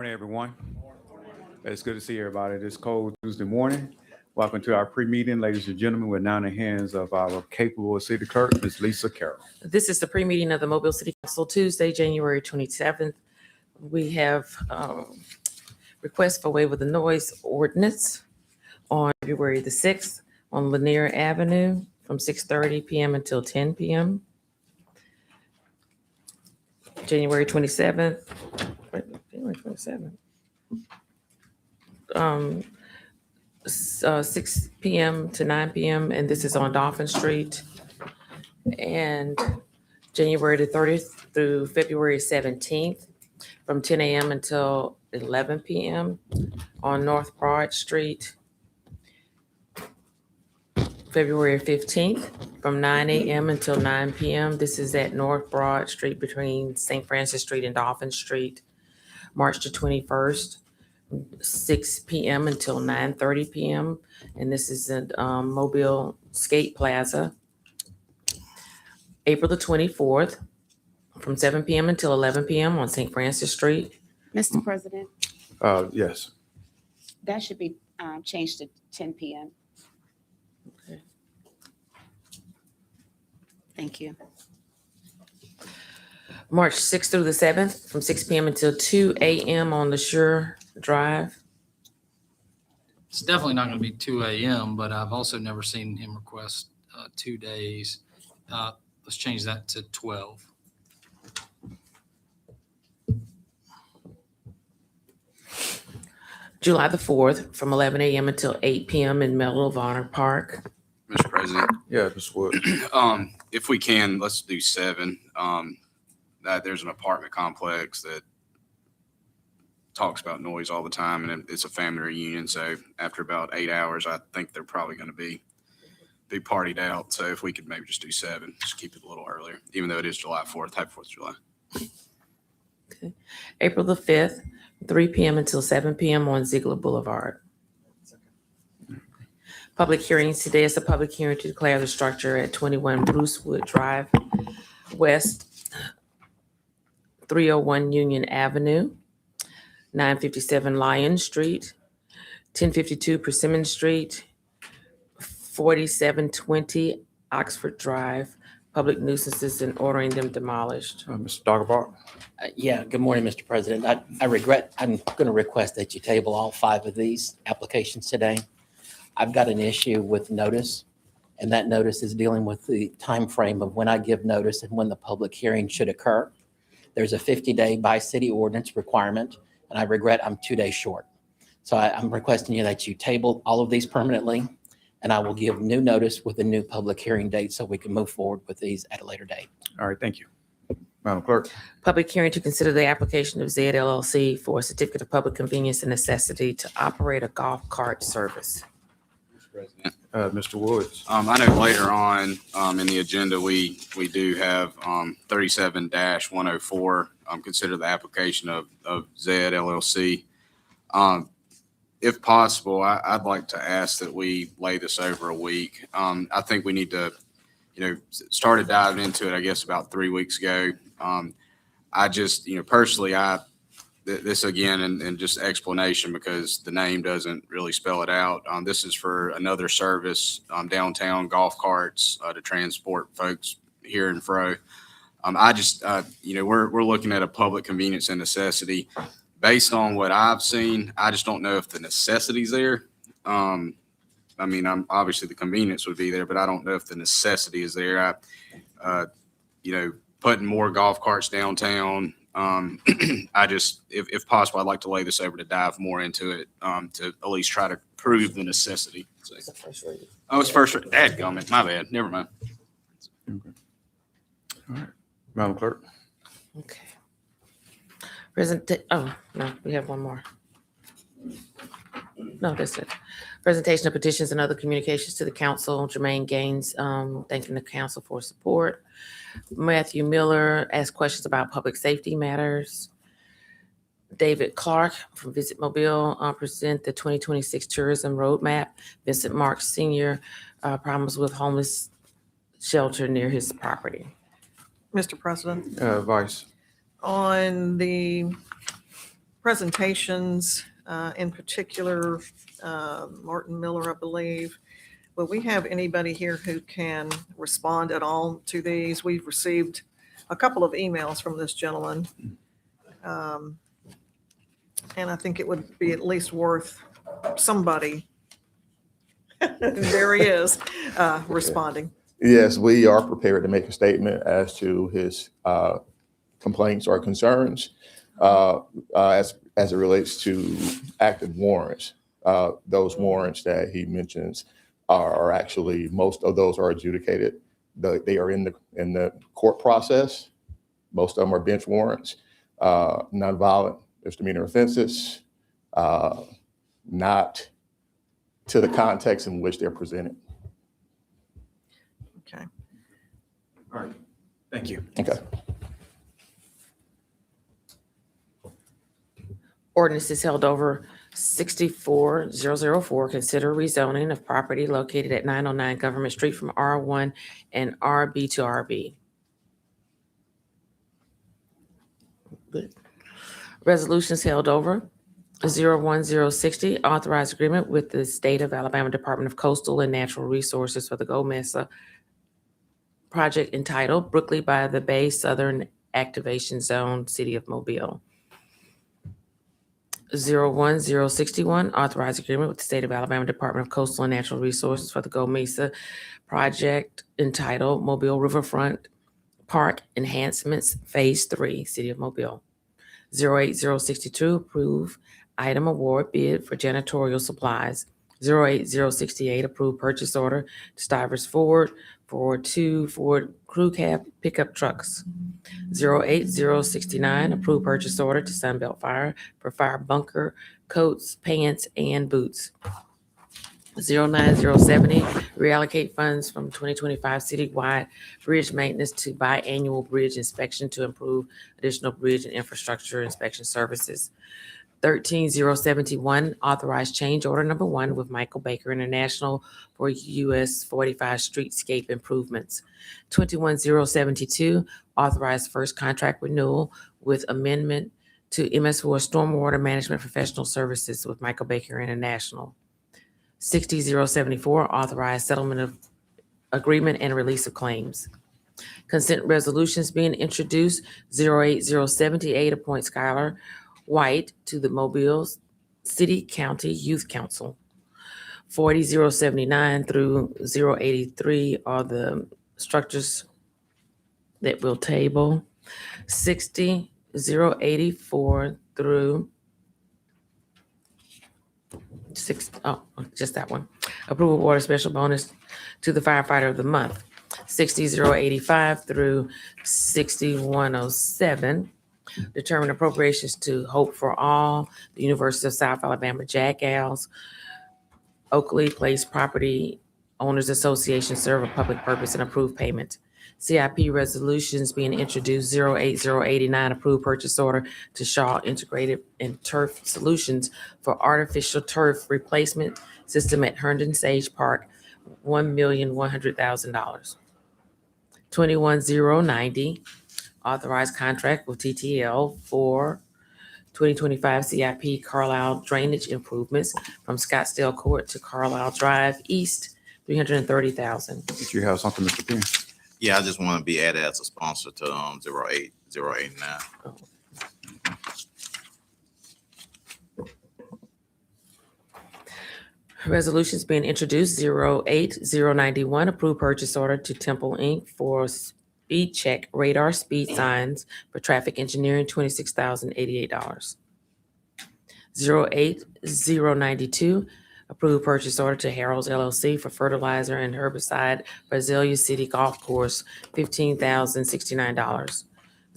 Morning, everyone. It's good to see everybody this cold Tuesday morning. Welcome to our pre-meeting, ladies and gentlemen. We're now in the hands of our capable city clerk, Ms. Lisa Carroll. This is the pre-meeting of the Mobile City Council Tuesday, January 27th. We have request for waiver of the noise ordinance on February the 6th on Lanier Avenue from 6:30 p.m. until 10 p.m. January 27th, 6 p.m. to 9 p.m. and this is on Dolphin Street. And January the 30th through February 17th from 10 a.m. until 11 p.m. on North Broad Street. February 15th from 9 a.m. until 9 p.m. This is at North Broad Street between St. Francis Street and Dolphin Street. March the 21st, 6 p.m. until 9:30 p.m. And this is at Mobile Skate Plaza. April the 24th from 7 p.m. until 11 p.m. on St. Francis Street. Mr. President, Yes. that should be changed to 10 p.m. Okay. Thank you. March 6th through the 7th from 6 p.m. until 2 a.m. on LaSure Drive. It's definitely not going to be 2 a.m., but I've also never seen him request 2 days. Let's change that to 12. July the 4th from 11 a.m. until 8 p.m. in Medal of Honor Park. Mr. President, Yeah, Ms. Wood. if we can, let's do 7. That there's an apartment complex that talks about noise all the time, and it's a family reunion. So after about 8 hours, I think they're probably going to be partied out. So if we could maybe just do 7, just keep it a little earlier, even though it is July 4th. Happy 4th of July. Okay. April the 5th, 3 p.m. until 7 p.m. on Ziegler Boulevard. Public hearings today is a public hearing to declare the structure at 21 Brucewood Drive West, 301 Union Avenue, 957 Lyon Street, 1052 Persimmon Street, 4720 Oxford Drive, public nuisances and ordering them demolished. Mr. Doggebart. Yeah, good morning, Mr. President. I regret, I'm going to request that you table all 5 of these applications today. I've got an issue with notice, and that notice is dealing with the time frame of when I give notice and when the public hearing should occur. There's a 50-day by city ordinance requirement, and I regret I'm 2 days short. So I'm requesting you that you table all of these permanently, and I will give new notice with a new public hearing date so we can move forward with these at a later date. All right, thank you. Madam Clerk. Public hearing to consider the application of Zed LLC for a certificate of public convenience and necessity to operate a golf cart service. Mr. Woods. I know later on in the agenda, we do have 37-104, consider the application of Zed LLC. If possible, I'd like to ask that we lay this over a week. I think we need to, started diving into it, I guess, about 3 weeks ago. I just, personally, this again, and just explanation because the name doesn't really spell it out. This is for another service, downtown golf carts to transport folks here and fro. I just, we're looking at a public convenience and necessity. Based on what I've seen, I just don't know if the necessity's there. Obviously the convenience would be there, but I don't know if the necessity is there. Putting more golf carts downtown. I just, if possible, I'd like to lay this over to dive more into it, to at least try to prove the necessity. So, It's the first reading. oh, it's first. Dadgummit, my bad. Never mind. Okay. All right. Madam Clerk. Okay. Oh, no, we have one more. No, that's it. Presentation of petitions and other communications to the council. Jermaine Gaines, thanking the council for support. Matthew Miller asked questions about public safety matters. David Clark from Visit Mobile present the 2026 tourism roadmap. Vincent Marks Sr. Problems with homeless shelter near his property. Mr. President, Vice. on the presentations, in particular, Martin Miller, I believe. Will we have anybody here who can respond at all to these? We've received a couple of emails from this gentleman. And I think it would be at least worth somebody, there he is, responding. Yes, we are prepared to make a statement as to his complaints or concerns as it relates to active warrants. Those warrants that he mentions are actually, most of those are adjudicated. They are in the court process. Most of them are bench warrants, nonviolent misdemeanor offenses, not to the context in which they're presented. Okay. All right. Thank you. Okay. Ordinance is held over 64004. Consider rezoning of property located at 909 Government Street from R1 and RB to RB. Good. Resolutions held over 01060. Authorized agreement with the State of Alabama Department of Coastal and Natural Resources for the Go Mesa project entitled Brookley by the Bay Southern Activation Zone, City of Mobile. 01061, authorized agreement with the State of Alabama Department of Coastal and Natural Resources for the Go Mesa project entitled Mobile Riverfront Park Enhancements Phase 3, City of Mobile. 08062, approve item award bid for janitorial supplies. 08068, approve purchase order to Stivers Ford for 2 Ford Crew Cab pickup trucks. 08069, approve purchase order to Sunbelt Fire for fire bunker coats, pants, and boots. 09070, reallocate funds from 2025 citywide bridge maintenance to biannual bridge inspection to improve additional bridge and infrastructure inspection services. 13071, authorized change order number 1 with Michael Baker International for US 45 streetscape improvements. 21072, authorized first contract renewal with amendment to MS4 stormwater management professional services with Michael Baker International. 60074, authorized settlement of agreement and release of claims. Consent resolutions being introduced. 08078, appoint Skylar White to the Mobile City County Youth Council. 40079 through 083 are the structures that we'll table. 60084 through just that one. Approval of water special bonus to the firefighter of the month. 60085 through 6107. Determine appropriations to Hope for All, the University of South Alabama Jack Owls, Oakley Place Property Owners Association serve a public purpose and approve payment. CIP resolutions being introduced. 08089, approved purchase order to Shaw Integrated and Turf Solutions for artificial turf replacement system at Herndon Sage Park, $1,100,000. 21090, authorized contract with TTL for 2025 CIP Carlisle drainage improvements from Scottsdale Court to Carlisle Drive East, $330,000. Did you have something, Mr. Penn? Yeah, I just want to be added as a sponsor to 08089. Resolutions being introduced. 08091, approved purchase order to Temple Inc. for speed check radar speed signs for traffic engineering, $26,088. 08092, approved purchase order to Harold's LLC for fertilizer and herbicide for Azalea City Golf Course, $15,069.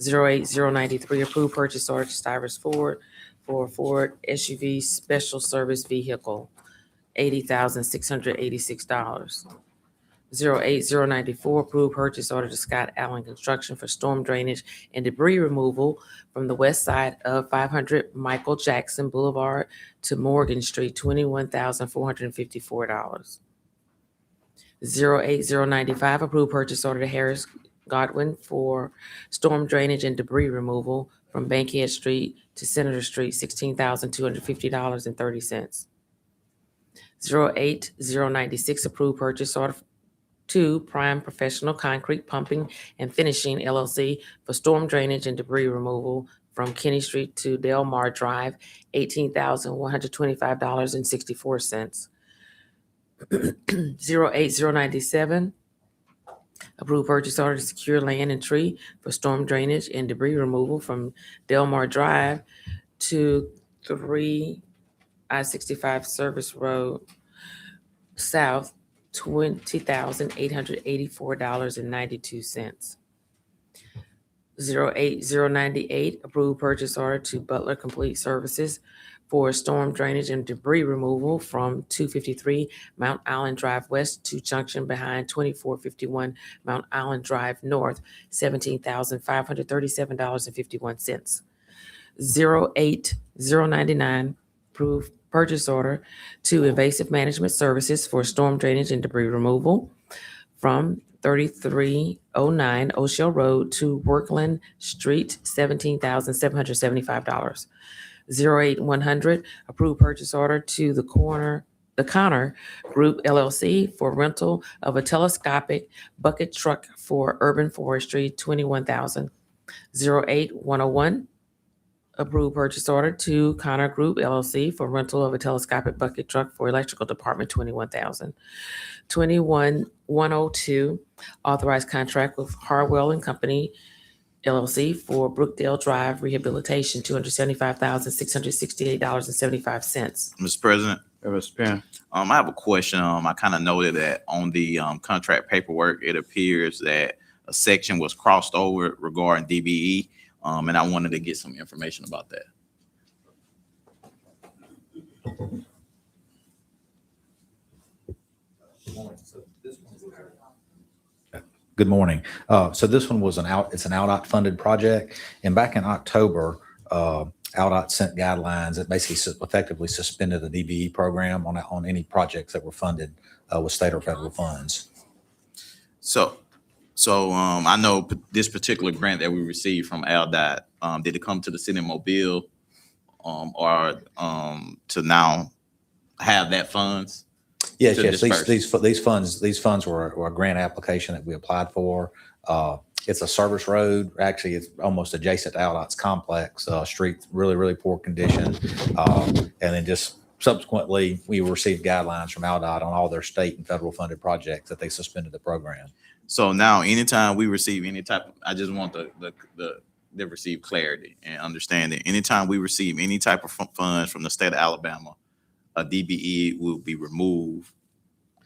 08093, approved purchase order to Stivers Ford for Ford SUV special service vehicle, $80,686. 08094, approved purchase order to Scott Allen Construction for storm drainage and debris removal from the west side of 500 Michael Jackson Boulevard to Morgan Street, $21,454. 08095, approved purchase order to Harris Godwin for storm drainage and debris removal from Bankhead Street to Senator Street, $16,250.30. 08096, approved purchase order to Prime Professional Concrete Pumping and Finishing LLC for storm drainage and debris removal from Kenny Street to Delmar Drive, $18,125.64. 08097, approved purchase order to secure land and tree for storm drainage and debris removal from Delmar Drive to 3 I-65 Service Road South, $20,884.92. 08098, approved purchase order to Butler Complete Services for storm drainage and debris removal from 253 Mount Island Drive West to junction behind 2451 Mount Island Drive North, $17,537.51. 08099, approved purchase order to Invasive Management Services for storm drainage and debris removal from 3309 O'Shell Road to Workland Street, $17,775. 08100, approved purchase order to the Connor Group LLC for rental of a telescopic bucket truck for urban forestry, $21,000. 08101, approved purchase order to Connor Group LLC for rental of a telescopic bucket truck for electrical department, $21,000. 21102, authorized contract with Harwell and Company LLC for Brookdale Drive rehabilitation, $275,668.75. Mr. President, Mr. Penn. I have a question. I kind of noted that on the contract paperwork, it appears that a section was crossed over regarding DBE, and I wanted to get some information about that. Good morning. So this one was it's an OutDOT funded project. And back in October, OutDOT sent guidelines that basically effectively suspended the DBE program on any projects that were funded with state or federal funds. So I know this particular grant that we received from ALDOT, did it come to the city of Mobile, or to now have that funds? Yes, to yes. disperse? These funds were a grant application that we applied for. It's a service road. Actually, it's almost adjacent to OutDOT's complex street, really, really poor condition. And then just subsequently, we received guidelines from OutDOT on all their state and federal funded projects that they suspended the program. So now, anytime we receive any type, I just want the receive clarity and understanding. Anytime we receive any type of funds from the state of Alabama, a DBE will be removed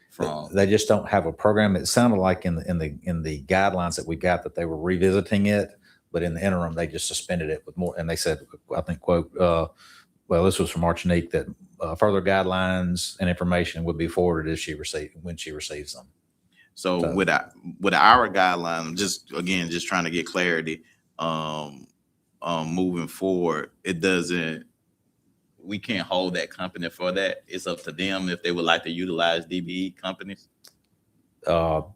from. They just don't have a program. It sounded like in the guidelines that we got that they were revisiting it, but in the interim they just suspended it with more. And they said, I think, quote, well, this was from Martinique, that further guidelines and information would be forwarded when she receives them. So with our guideline, just trying to get clarity, moving forward, we can't hold that company for that. It's up to them if they would like to utilize DBE companies. So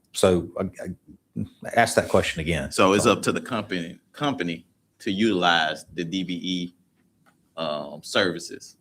ask that question again. So it's up to the company to utilize the DBE services,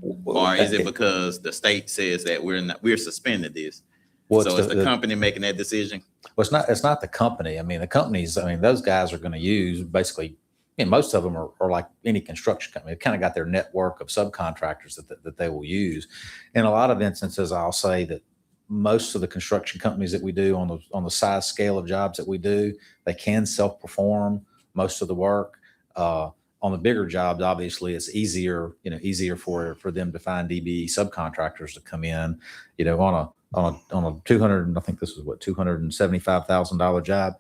or is it because the state says that we're suspending this? Well, so it's the company making that decision? Well, it's not the company. I mean, the companies, those guys are going to use basically, most of them are like any construction company. They've kind of got their network of subcontractors that they will use. In a lot of instances, I'll say that most of the construction companies that we do on the size scale of jobs that we do, they can self-perform most of the work. On the bigger jobs, obviously, it's easier for them to find DBE subcontractors to come in, on a 200, I think this is $275,000 job.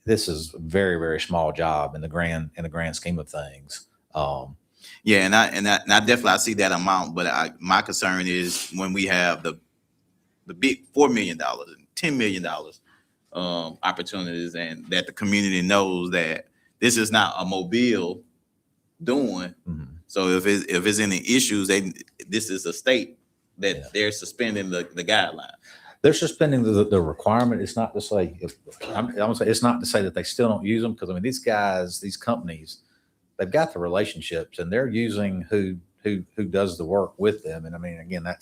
This is a very, very small job in the grand scheme of things. Yeah, and I definitely see that amount, but my concern is when we have the big $4 million and $10 million opportunities, and that the community knows that this is not a Mobile doing. Mm-hmm. So if it's any issues, this is a state that they're suspending the guideline. They're suspending the requirement. It's not to say it's not to say that they still don't use them, because these companies, they've got the relationships and they're using who does the work with them. And I mean, again, I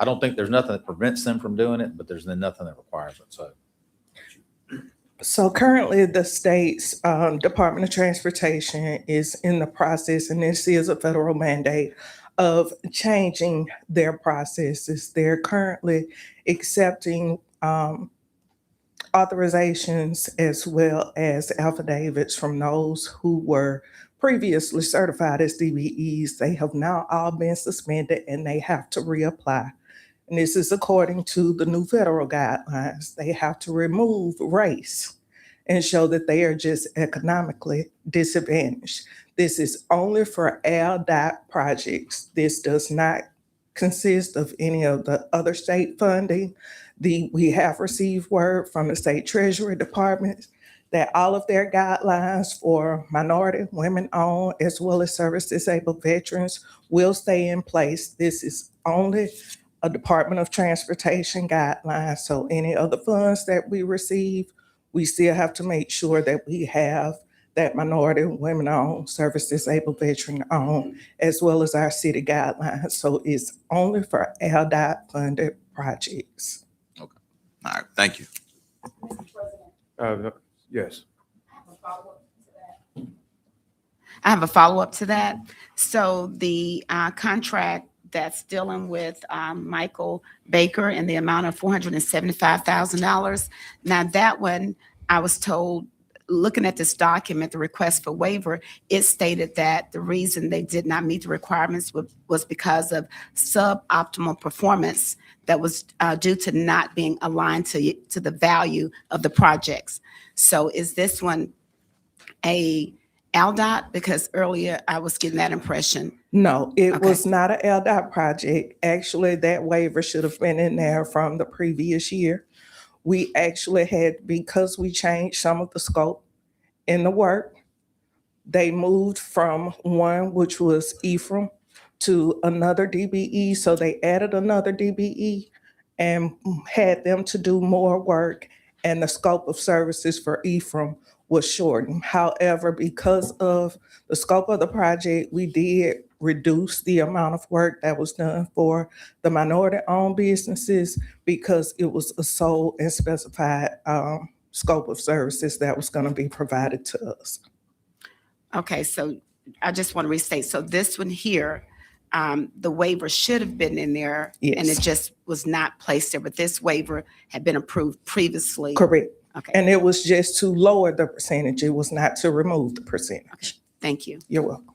don't think there's nothing that prevents them from doing it, but there's nothing that requires it. So currently, the state's Department of Transportation is in the process, and this is a federal mandate, of changing their processes. They're currently accepting authorizations as well as affidavits from those who were previously certified as DBEs. They have now all been suspended and they have to reapply. And this is according to the new federal guidelines. They have to remove race and show that they are just economically disadvantaged. This is only for ALDOT projects. This does not consist of any of the other state funding. We have received word from the state treasury department that all of their guidelines for minority, women-owned, as well as service-disabled veterans will stay in place. This is only a Department of Transportation guideline. So any of the funds that we receive, we still have to make sure that we have that minority, women-owned, service-disabled, veteran-owned, as well as our city guidelines. So it's only for ALDOT-funded projects. All right, thank you. Yes. I have a follow-up to that. So the contract that's dealing with Michael Baker in the amount of $475,000. Now that one, I was told, looking at this document, the request for waiver, it stated that the reason they did not meet the requirements was because of suboptimal performance that was due to not being aligned to the value of the projects. So is this one a ALDOT? Because earlier I was getting that impression. No, it Okay. was not an LDOT project. Actually, that waiver should have been in there from the previous year. We actually had, because we changed some of the scope in the work, they moved from one, which was Ephraim, to another DBE. So they added another DBE and had them to do more work, and the scope of services for Ephraim was shortened. However, because of the scope of the project, we did reduce the amount of work that was done for the minority-owned businesses because it was a sole and specified scope of services that was going to be provided to us. Okay, so I just want to restate. So this one here, the waiver should have been in there and Yes. it just was not placed there, but this waiver had been approved previously. Correct. Okay, And it was just to lower the percentage. It was not to remove the percentage. thank you. You're welcome.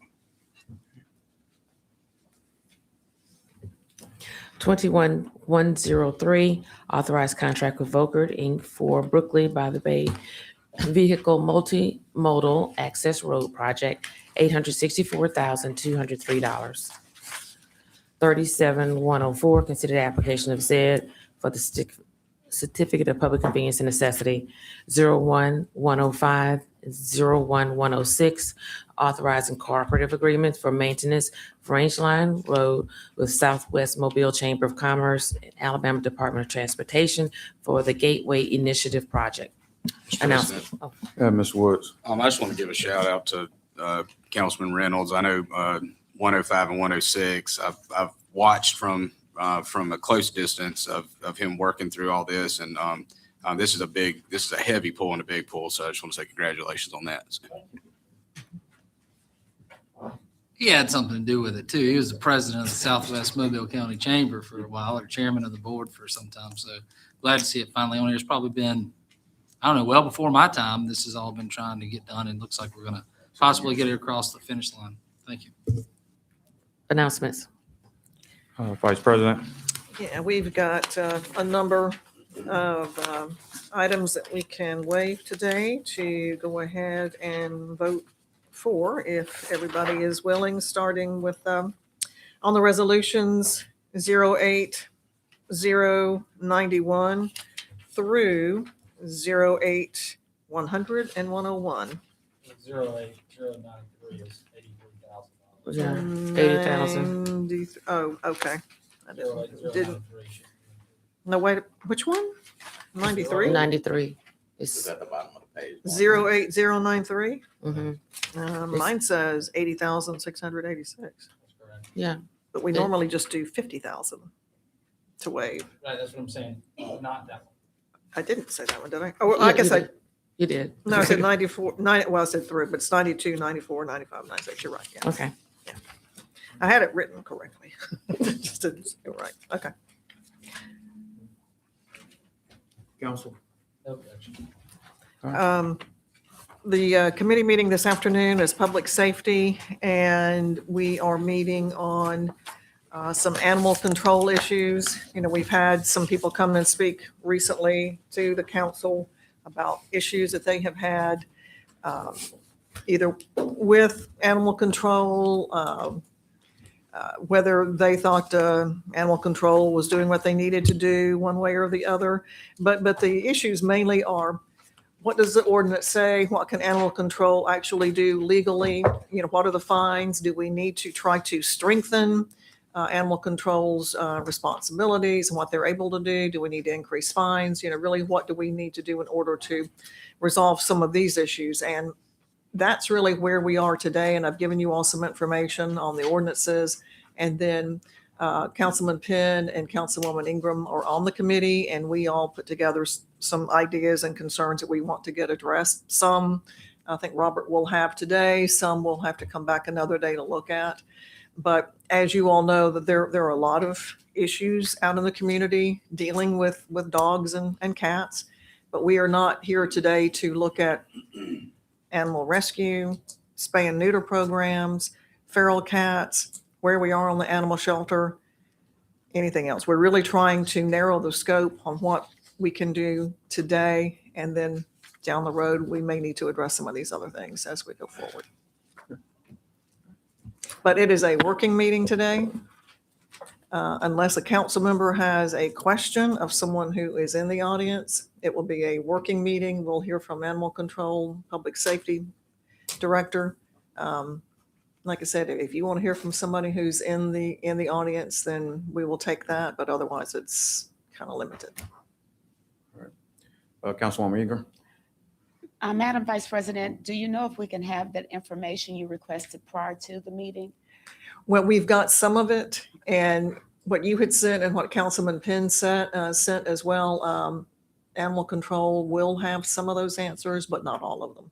21103, authorized contract with Volkert Inc. for Brooklyn by the Bay Vehicle Multimodal Access Road Project, $864,203. 37104, consider the application of ZED for the Certificate of Public Convenience and Necessity. 01105, 01106, authorizing cooperative agreements for maintenance of Rangeline Road with Southwest Mobile Chamber of Commerce, and Alabama Department of Transportation for the Gateway Initiative Project. Announcement. Oh, Mr. Woods. I just want to give a shout out to Councilman Reynolds. I know 105 and 106. I've watched from a close distance of him working through all this, and this is a heavy pull and a big pull. So I just want to say congratulations on that. He had something to do with it too. He was the president of the Southwest Mobile County Chamber for a while, or chairman of the board for some time. So glad to see it finally on here. It's probably been, I don't know, well before my time. This has all been trying to get done, and it looks like we're going to possibly get it across the finish line. Thank you. announcements. Vice President. Yeah, we've got a number of items that we can waive today to go ahead and vote for, if everybody is willing, starting with, on the resolutions 08091 through 08100 and 101. 08093 is $83,000. Yeah, 80,000. Oh, okay. I didn't, no, wait, which one? 93? 93. It's It's at the bottom of the page. 08093. Mhm. Mine says 80,686, Yeah, but we Yeah. normally just do 50,000 to waive. Right, that's what I'm saying, not that one. I didn't say that one, did I? Oh, I Yeah, guess you I, did. You did. no, I said 94, well, I said 3, but it's 92, 94, 95, 96. You're right, yeah. Okay. I had it written correctly. Just didn't say it right. Okay. Council? No objection. The committee meeting this afternoon is public safety, and we are meeting on some animal control issues. You know, we've had some people come and speak recently to the council about issues that they have had, either with animal control, whether they thought animal control was doing what they needed to do one way or the other. But the issues mainly are, what does the ordinance say? What can animal control actually do legally? You know, what are the fines? Do we need to try to strengthen animal control's responsibilities and what they're able to do? Do we need to increase fines? You know, really, what do we need to do in order to resolve some of these issues? And that's really where we are today. And I've given you all some information on the ordinances. And then Councilman Penn and Councilwoman Ingram are on the committee, and we all put together some ideas and concerns that we want to get addressed. Some I think Robert will have today, some we'll have to come back another day to look at. But as you all know, that there are a lot of issues out in the community dealing with dogs and cats. But we are not here today to look at animal rescue, spay and neuter programs, feral cats, where we are on the animal shelter, anything else. We're really trying to narrow the scope on what we can do today, and then down the road, we may need to address some of these other things as we go forward. But it is a working meeting today. Unless a council member has a question of someone who is in the audience, it will be a working meeting. We'll hear from Animal Control, Public Safety Director. Like I said, if you want to hear from somebody who's in the audience, then we will take that, but otherwise it's kind of limited. Councilwoman Ingram? Madam Vice President, do you know if we can have that information you requested prior to the meeting? Well, we've got some of it, and what you had sent and what Councilman Penn sent as well. Animal Control will have some of those answers, but not all of them.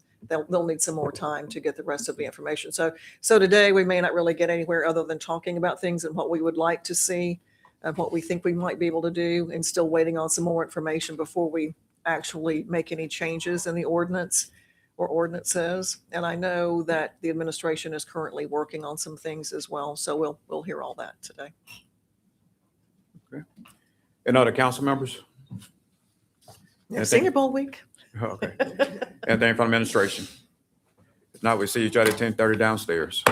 They'll need some more time to get the rest of the information. So today we may not really get anywhere other than talking about things and what we would like to see and what we think we might be able to do, and still waiting on some more information before we actually make any changes in the ordinance or ordinances. And I know that the administration is currently working on some things as well. So we'll hear all that today. And other council members? Yeah, Senior Bowl week. Okay. Anything from administration? If not, we'll see each other at 10:30 downstairs.